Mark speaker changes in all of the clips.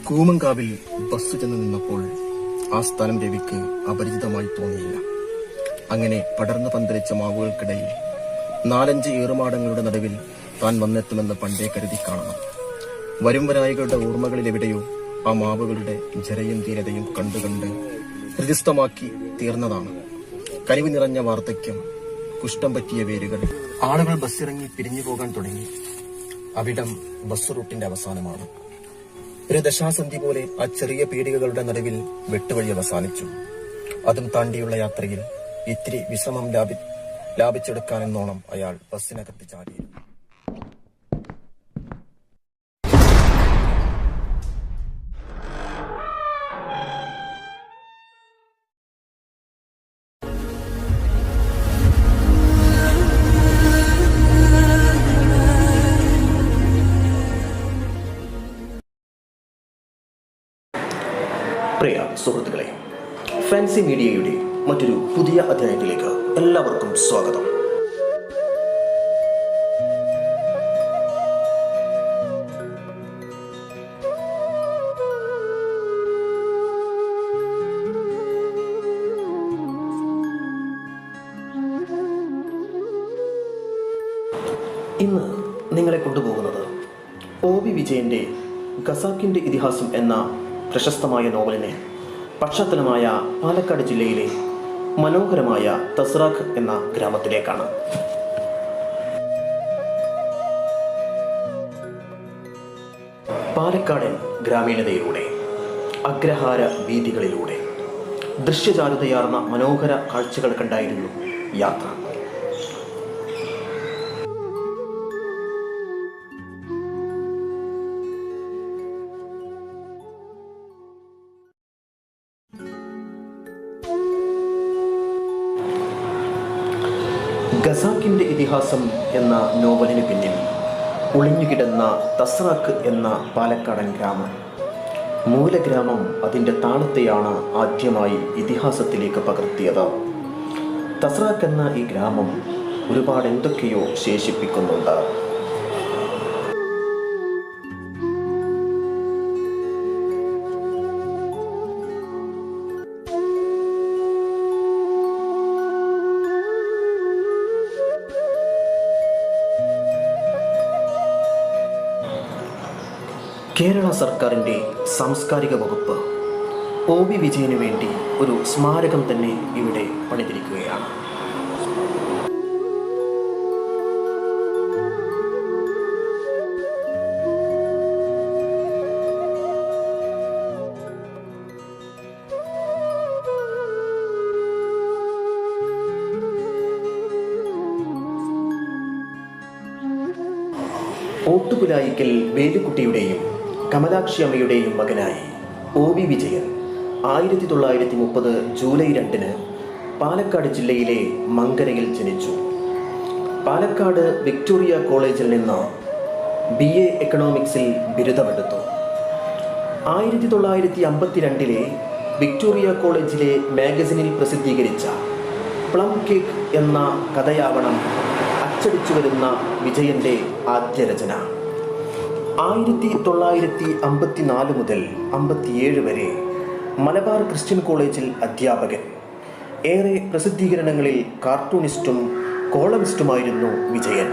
Speaker 1: കൂമങ്കാവിൽ bus ചെന്ന് നിന്നപ്പോൾ ആ സ്ഥലം രവിക്ക് അപരിചിതമായി തോന്നിയില്ല. അങ്ങനെ പടർന്നു പന്തലിച്ച മാവുകൾക്കിടയിൽ 4-5 ഏറുമാടങ്ങളുടെ നടുവിൽ താൻ വന്നെത്തുമെന്ന് പണ്ടേ കരുതി കാണണം. വരും വരായികളുടെ ഓർമ്മകളിലെവിടെയോ ആ മാവുകളുടെ ജരയും ധീരതയും കണ്ടുകണ്ട് ഹൃദിസ്ഥമാക്കി തീർന്നതാണ്. കനിവ് നിറഞ്ഞ വാർദ്ധക്യം, കുഷ്ഠം പറ്റിയ വേരുകൾ. ആളുകൾ ബസ്സിറങ്ങി പിരിഞ്ഞു പോകാൻ തുടങ്ങി. അവിടം ബസ് റൂട്ടിന്റെ അവസാനമാണ്. ഒരു ദശാസന്ധി പോലെ ആ ചെറിയ പീടികകളുടെ നടുവിൽ വെട്ടുവഴി അവസാനിച്ചു. അതും താണ്ടിയുള്ള യാത്രയിൽ ഇത്തിരി വിശ്രമം ലാഭിച്ചെടുക്കാനെന്നോണം അയാൾ ബസ്സിനകത്ത് ചാടിയിരുന്നു.
Speaker 2: പ്രിയ സുഹൃത്തുക്കളെ, ഫാൻസി മീഡിയയുടെ മറ്റൊരു പുതിയ അധ്യായത്തിലേക്ക് എല്ലാവർക്കും സ്വാഗതം. ഇന്ന് നിങ്ങളെ കൊണ്ടുപോകുന്നത് ഒ.വി. വിജയന്റെ ഖസാക്കിന്റെ ഇതിഹാസം എന്ന പ്രശസ്തമായ നോവലിനെ പശ്ചാത്തലമായ പാലക്കാട് ജില്ലയിലെ മനോഹരമായ തസ്രാഖ് എന്ന ഗ്രാമത്തിലേക്കാണ്. പാലക്കാടൻ ഗ്രാമീണതയിലൂടെ, അഗ്രഹാര വീഥികളിലൂടെ ദൃശ്യചാരുതയാർന്ന മനോഹര കാഴ്ചകൾ കണ്ടായിരുന്നു യാത്ര. ഖസാക്കിന്റെ ഇതിഹാസം എന്ന നോവലിന് പിന്നിൽ ഒളിഞ്ഞുകിടന്ന തസ്രാഖ് എന്ന പാലക്കാടൻ ഗ്രാമം, മൂലഗ്രാമം അതിൻ്റെ താളത്തെയാണ് ആദ്യമായി ഇതിഹാസത്തിലേക്ക് പകർത്തിയത്. തസ്രാഖ് എന്ന ഈ ഗ്രാമം ഒരുപാട് എന്തൊക്കെയോ ശേഷിപ്പിക്കുന്നുണ്ട്. കേരള സർക്കാരിൻ്റെ സാംസ്കാരിക വകുപ്പ് ഒ.വി. വിജയന് വേണ്ടി ഒരു സ്മാരകം തന്നെ ഇവിടെ പണിതിരിക്കുകയാണ്. ഓട്ടുപുലായിക്കൽ വേലുക്കുട്ടിയുടെയും കമലാക്ഷി അമ്മയുടെയും മകനായി ഒ.വി. വിജയൻ 1930 ജൂലൈ 2 പാലക്കാട് ജില്ലയിലെ മങ്കരയിൽ ജനിച്ചു. പാലക്കാട് വിക്ടോറിയ കോളേജിൽ നിന്ന് BA എക്കണോമിക്സിൽ ബിരുദമെടുത്തു. 1952 വിക്ടോറിയ കോളേജിലെ മാഗസിനിൽ പ്രസിദ്ധീകരിച്ച പ്ലം കേക്ക് എന്ന കഥയാവണം അച്ചടിച്ചു വരുന്ന വിജയന്റെ ആദ്യ രചന. 1954 മുതൽ 57 വരെ മലബാർ ക്രിസ്ത്യൻ കോളേജിൽ അധ്യാപകൻ. ഏറെ പ്രസിദ്ധീകരണങ്ങളിൽ കാർട്ടൂണിസ്റ്റും കോളമിസ്റ്റുമായിരുന്നു വിജയൻ.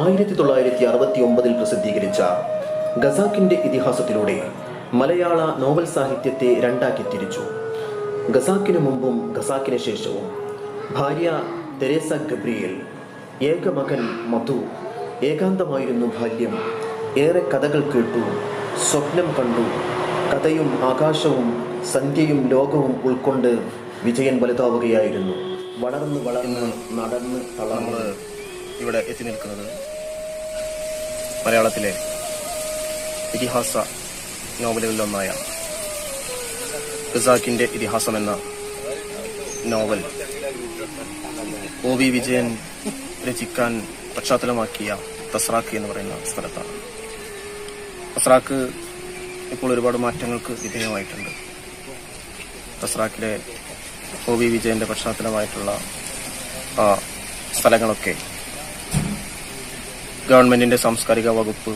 Speaker 2: 1969 പ്രസിദ്ധീകരിച്ച ഖസാക്കിന്റെ ഇതിഹാസത്തിലൂടെ മലയാള നോവൽ സാഹിത്യത്തെ രണ്ടാക്കി തിരിച്ചു. ഖസാക്കിനു മുമ്പും ഖസാക്കിന് ശേഷവും ഭാര്യ തെരേസ ഗബ്രിയേൽ, ഏകമകൻ മധു, ഏകാന്തമായിരുന്നു ബാല്യം, ഏറെ കഥകൾ കേട്ടു, സ്വപ്നം കണ്ടു. കഥയും ആകാശവും സന്ധ്യയും ലോകവും ഉൾക്കൊണ്ട് വിജയൻ വലുതാവുകയായിരുന്നു. വളർന്ന് നടന്ന്
Speaker 1: നമ്മൾ ഇവിടെ എത്തി നിൽക്കുന്നത് മലയാളത്തിലെ ഇതിഹാസ നോവലുകളിലൊന്നായ ഖസാക്കിന്റെ ഇതിഹാസം എന്ന നോവൽ ഒ.വി. വിജയൻ രചിക്കാൻ പശ്ചാത്തലമാക്കിയ തസ്രാഖ് എന്ന് പറയുന്ന സ്ഥലത്താണ്. തസ്രാഖ് ഇപ്പോൾ ഒരുപാട് മാറ്റങ്ങൾക്ക് വിധേയമായിട്ടുണ്ട്. തസ്രാഖിലെ ഒ.വി. വിജയന്റെ പശ്ചാത്തലമായിട്ടുള്ള സ്ഥലങ്ങളൊക്കെ ഗവൺമെന്റിന്റെ സാംസ്കാരിക വകുപ്പ്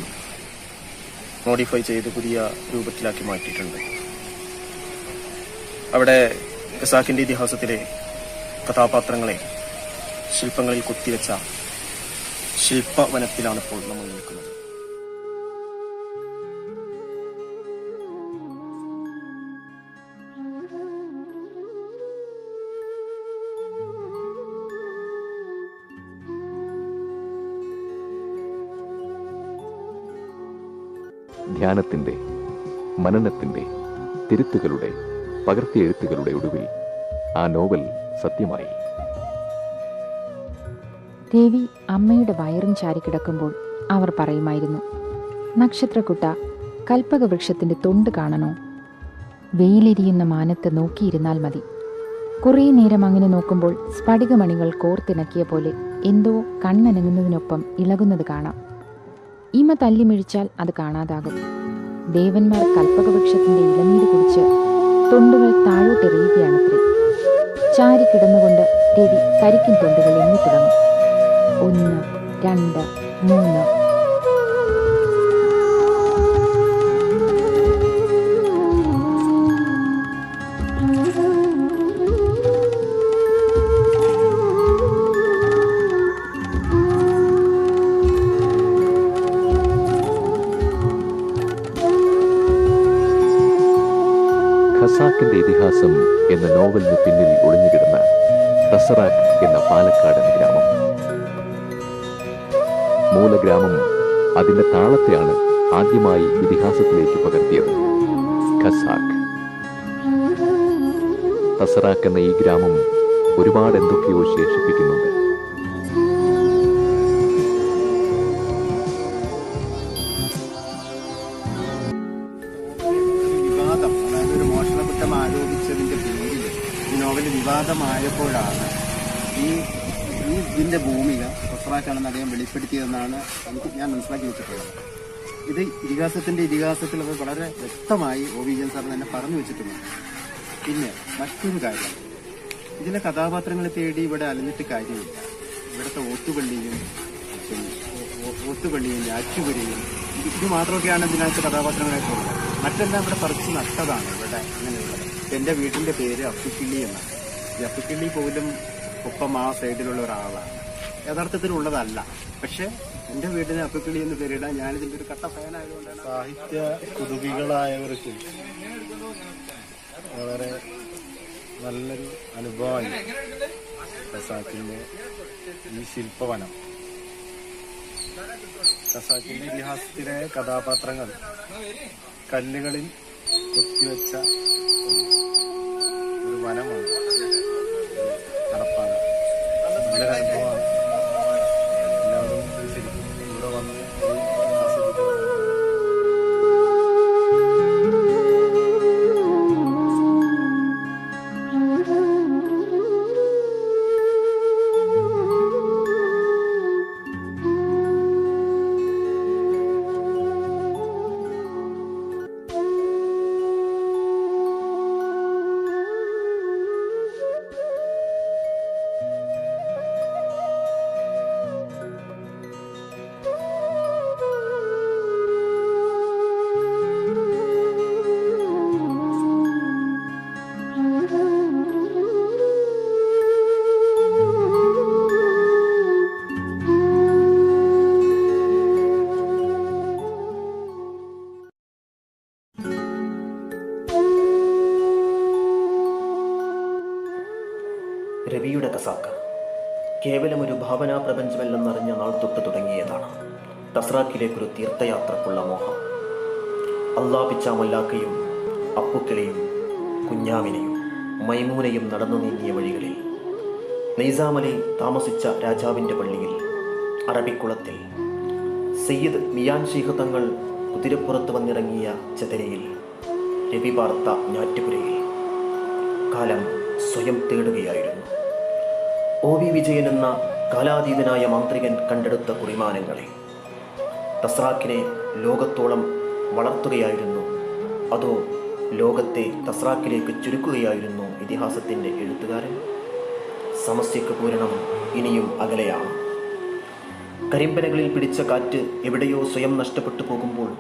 Speaker 1: മോഡിഫൈ ചെയ്ത് പുതിയ രൂപത്തിലാക്കി മാറ്റിയിട്ടുണ്ട്. അവിടെ ഖസാക്കിന്റെ ഇതിഹാസത്തിലെ കഥാപാത്രങ്ങളെ ശില്പങ്ങളിൽ കൊത്തിവെച്ച ശില്പവനത്തിലാണ് ഇപ്പോൾ നമ്മൾ നിൽക്കുന്നത്.
Speaker 3: ധ്യാനത്തിൻ്റെ, മനനത്തിൻ്റെ, തിരുത്തുകളുടെ, പകർത്തിയെഴുത്തുകളുടെ ഒടുവിൽ ആ നോവൽ സത്യമായി.
Speaker 4: ദേവി അമ്മയുടെ വയറും ചാരിക്കിടക്കുമ്പോൾ അവർ പറയുമായിരുന്നു, നക്ഷത്രക്കുട്ട, കൽപ്പകവൃക്ഷത്തിൻ്റെ തൊണ്ട് കാണണോ? വെയിലെരിയുന്ന മാനത്ത് നോക്കിയിരുന്നാൽ മതി. കുറേ നേരം അങ്ങനെ നോക്കുമ്പോൾ സ്ഫടികമണികൾ കോർത്തിണക്കിയ പോലെ എന്തോ കണ്ണനങ്ങുന്നതിനൊപ്പം ഇളകുന്നത് കാണാം. ഇമ തല്ലിമിഴിച്ചാൽ അത് കാണാതാകും. ദേവന്മാർ കൽപ്പകവൃക്ഷത്തിന്റെ ഇളനീര് കുടിച്ച് തൊണ്ടുകൾ താഴോട്ടെറിയുകയാണത്രേ. ചാരി കിടന്നുകൊണ്ട് രവി കരിക്കിൻ തൊണ്ടുകൾ എണ്ണി തുടങ്ങും. 1, 2, 3.
Speaker 3: ഖസാക്കിന്റെ ഇതിഹാസം എന്ന നോവലിന് പിന്നിൽ ഒളിഞ്ഞുകിടന്ന തസറാക്ക് എന്ന പാലക്കാടൻ ഗ്രാമം. മൂലഗ്രാമം അതിന്റെ താളത്തെയാണ് ആദ്യമായി ഇതിഹാസത്തിലേക്ക് പകർത്തിയത്. ഖസാക്ക്. തസറാക്ക് എന്ന ഈ ഗ്രാമം ഒരുപാട് എന്തൊക്കെയോ ശേഷിപ്പിക്കുന്നുണ്ട്.
Speaker 5: ആരോപിച്ചതിന്റെ പേരിൽ ഈ നോവല് വിവാദമായപ്പോഴാണ് ഇതിന്റെ ഭൂമിക തസറാക്കാണെന്ന് അദ്ദേഹം വെളിപ്പെടുത്തിയതെന്നാണ് ഞാൻ മനസ്സിലാക്കി വെച്ചിട്ടുള്ളത്. ഇത് ഇതിഹാസത്തിൽ അത് വളരെ വ്യക്തമായി ഒ വി വിജയൻ സാർ തന്നെ പറഞ്ഞു വെച്ചിട്ടുണ്ട്. പിന്നെ മറ്റൊരു കാര്യം, ഇതിലെ കഥാപാത്രങ്ങളെ തേടി ഇവിടെ അലഞ്ഞിട്ട് കാര്യമില്ല. ഇവിടുത്തെ ഓത്തുപള്ളിയും ഞാറ്റുപുരയും ഇത് മാത്രമൊക്കെയാണ് ഇതിനകത്ത് കഥാപാത്രങ്ങളായിട്ടുള്ളത്. മറ്റെല്ലാം ഇവിടെ പറിച്ച് നട്ടതാണ് ഇവിടെ അങ്ങനെയുള്ളത്. എൻ്റെ വീട്ടിൻ്റെ പേര് അപ്പിക്കിള്ളി എന്നാണ്. ഈ അപ്പിക്കിള്ളി പോലും ഒപ്പം ആ സൈഡിലുള്ള ഒരാളാണ്. യഥാർത്ഥത്തിലുള്ളതല്ല. പക്ഷെ എൻ്റെ വീടിന് അപ്പിക്കിള്ളി എന്ന് പേരിടാൻ ഞാനിതിൻ്റെ ഒരു കട്ട ഫാനായതുകൊണ്ടാണ്.
Speaker 6: സാഹിത്യ കുതുകികളായവർക്ക് വളരെ നല്ലൊരു അനുഭവമാണ് ഖസാക്കിന്റെ ഈ ശില്പവനം. ഖസാക്കിന്റെ ഇതിഹാസത്തിലെ കഥാപാത്രങ്ങൾ കല്ലുകളിൽ കൊത്തിവെച്ച ഒരു വനമാണ് നടപ്പാത. നല്ലൊരു അനുഭവമാണ്. എല്ലാവരും ശരിക്കും ഇവിടെ വന്ന് ആസ്വദിക്കുക.
Speaker 2: രവിയുടെ ഖസാക്ക് കേവലം ഒരു ഭാവനാ പ്രപഞ്ചമല്ലെന്നറിഞ്ഞ നാൾ തൊട്ട് തുടങ്ങിയതാണ് തസ്രാക്കിലേക്കൊരു തീർത്ഥയാത്രക്കുള്ള മോഹം. അള്ളാപിച്ച മല്ലാക്കയും അപ്പുക്കിളിയും കുഞ്ഞാവിനെയും മൈമൂനയും നടന്നു നീങ്ങിയ വഴികളിൽ, നെയ്സാമലി താമസിച്ച രാജാവിൻ്റെ പള്ളിയിൽ, അറബിക്കുളത്തിൽ, സയ്യിദ് മിയാൻ ശീഖ് തങ്ങൾ കുതിരപ്പുറത്ത് വന്നിറങ്ങിയ ചതരയിൽ, രവി പാർത്ത ഞാറ്റുപുരയിൽ കാലം സ്വയം തേടുകയായിരുന്നു. ഒ വി വിജയൻ എന്ന കാലാതീതനായ മാന്ത്രികൻ കണ്ടെടുത്ത കുറിമാനങ്ങളെ, തസ്രാക്കിനെ ലോകത്തോളം വളർത്തുകയായിരുന്നു, അതോ ലോകത്തെ തസ്രാക്കിലേക്ക് ചുരുക്കുകയായിരുന്നു ഇതിഹാസത്തിൻ്റെ എഴുത്തുകാരൻ? സമസ്യക്ക് പൂരണം ഇനിയും അകലെയാണ്. കരിമ്പനകളിൽ പിടിച്ച കാറ്റ് എവിടെയോ സ്വയം നഷ്ടപ്പെട്ടു പോകുമ്പോൾ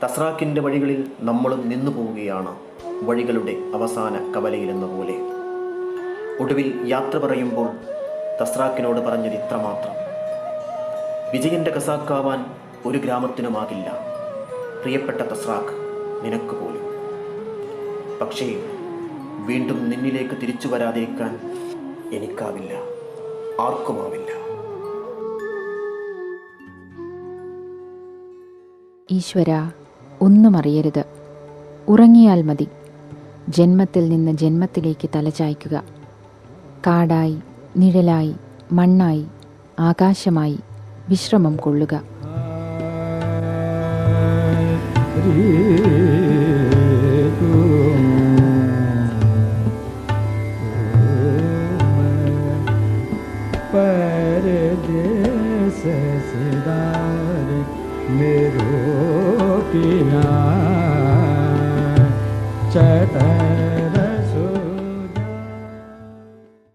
Speaker 2: തസ്രാക്കിൻ്റെ വഴികളിൽ നമ്മളും നിന്നു പോവുകയാണ്, വഴികളുടെ അവസാന കവലയിലെന്ന പോലെ. ഒടുവിൽ യാത്ര പറയുമ്പോൾ തസ്രാക്കിനോട് പറഞ്ഞത് ഇത്രമാത്രം: വിജയൻ്റെ കസാക്കാവാൻ ഒരു ഗ്രാമത്തിനുമാകില്ല പ്രിയപ്പെട്ട തസ്രാക്ക്, നിനക്ക് പോലും. പക്ഷേ വീണ്ടും നിന്നിലേക്ക് തിരിച്ചു വരാതിരിക്കാൻ എനിക്കാവില്ല, ആർക്കുമാവില്ല.
Speaker 4: ഈശ്വര, ഒന്നും അറിയരുത്, ഉറങ്ങിയാൽ മതി. ജന്മത്തിൽ നിന്ന് ജന്മത്തിലേക്ക് തലചായ്ക്കുക. കാടായി, നിഴലായി, മണ്ണായി, ആകാശമായി വിശ്രമം കൊള്ളുക.
Speaker 7: परदेस सिदार मेरो पिना चतर